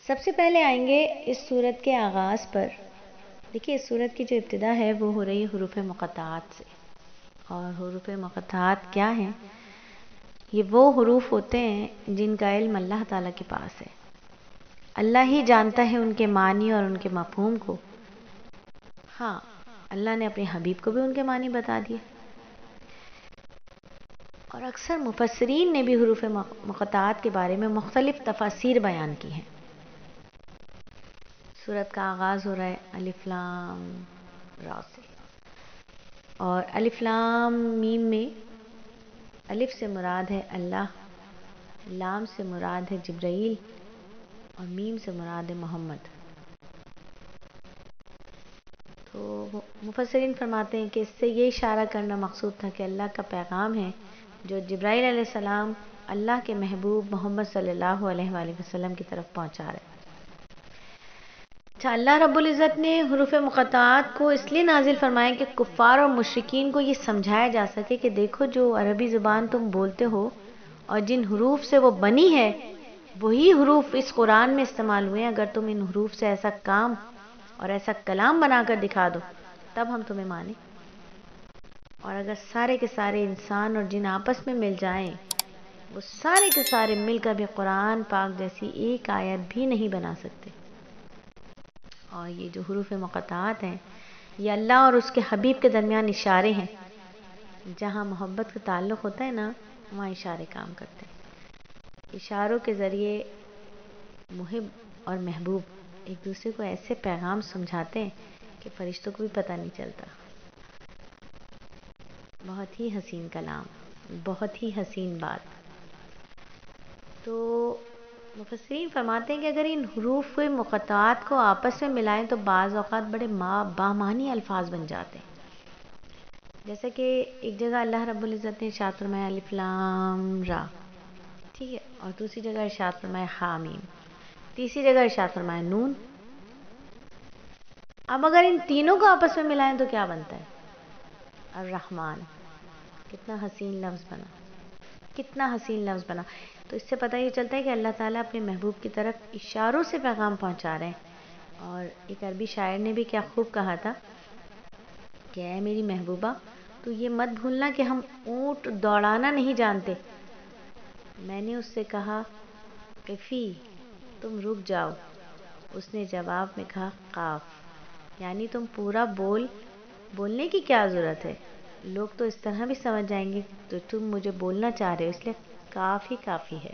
سب سے پہلے آئیں گے اس صورت کے آغاز پر. دیکھیے اس صورت کی جو ابتدا ہے وہ ہو رہی ہے حروف مقطعات سے. اور حروف مقطعات کیا ہیں؟ یہ وہ حروف ہوتے ہیں جن کا علم اللہ تعالیٰ کے پاس ہے. اللہ ہی جانتا ہے ان کے معنی اور ان کے مفہوم کو. ہاں، اللہ نے اپنے حبیب کو بھی ان کے معنی بتا دیے. اور اکثر مفسرین نے بھی حروف مقطعات کے بارے میں مختلف تفاسیر بیان کی ہیں. سورت کا آغاز ہو رہا ہے الف لام را سے. اور الف لام میم میں الف سے مراد ہے اللہ، لام سے مراد ہے جبرائیل اور میم سے مراد ہے محمد. تو مفسرین فرماتے ہیں کہ اس سے یہ اشارہ کرنا مقصود تھا کہ اللہ کا پیغام ہے جو جبرائیل علیہ السلام اللہ کے محبوب محمد صلی اللہ علیہ وآلہ وسلم کی طرف پہنچا رہے. اچھا، اللہ رب العزت نے حروف مقطعات کو اس لیے نازل فرمایا کہ کفار اور مشرکین کو یہ سمجھایا جا سکے کہ دیکھو جو عربی زبان تم بولتے ہو اور جن حروف سے وہ بنی ہے وہی حروف اس قرآن میں استعمال ہوئے ہیں. اگر تم ان حروف سے ایسا کام اور ایسا کلام بنا کر دکھا دو تب ہم تمہیں مانیں. اور اگر سارے کے سارے انسان اور جن آپس میں مل جائیں وہ سارے کے سارے مل کر بھی قرآن پاک جیسی ایک آیت بھی نہیں بنا سکتے. اور یہ جو حروف مقطعات ہیں یہ اللہ اور اس کے حبیب کے درمیان اشارے ہیں. جہاں محبت کا تعلق ہوتا ہے نا وہاں اشارے کام کرتے ہیں. اشاروں کے ذریعے محب اور محبوب ایک دوسرے کو ایسے پیغام سمجھاتے ہیں کہ فرشتوں کو بھی پتہ نہیں چلتا. بہت ہی حسین کلام، بہت ہی حسین بات. تو مفسرین فرماتے ہیں کہ اگر ان حروف مقطعات کو آپس میں ملائیں تو بعض اوقات بڑے بامعنی الفاظ بن جاتے ہیں. جیسے کہ ایک جگہ اللہ رب العزت نے ارشاد فرمایا الف لام را، ٹھیک ہے، اور دوسری جگہ ارشاد فرمایا ہا میم، تیسری جگہ ارشاد فرمایا نون. اب اگر ان تینوں کو آپس میں ملائیں تو کیا بنتا ہے؟ الرحمن. کتنا حسین لفظ بنا، کتنا حسین لفظ بنا. تو اس سے پتہ یہ چلتا ہے کہ اللہ تعالیٰ اپنے محبوب کی طرف اشاروں سے پیغام پہنچا رہے ہیں. اور ایک عربی شاعر نے بھی کیا خوب کہا تھا کہ اے میری محبوبہ تو یہ مت بھولنا کہ ہم اونٹ دوڑانا نہیں جانتے. میں نے اس سے کہا قفی، تم رک جاؤ. اس نے جواب میں کہا قاف، یعنی تم پورا بولنے کی کیا ضرورت ہے، لوگ تو اس طرح بھی سمجھ جائیں گے تو تم مجھے بولنا چاہ رہے ہو، اس لیے کافی کافی ہے.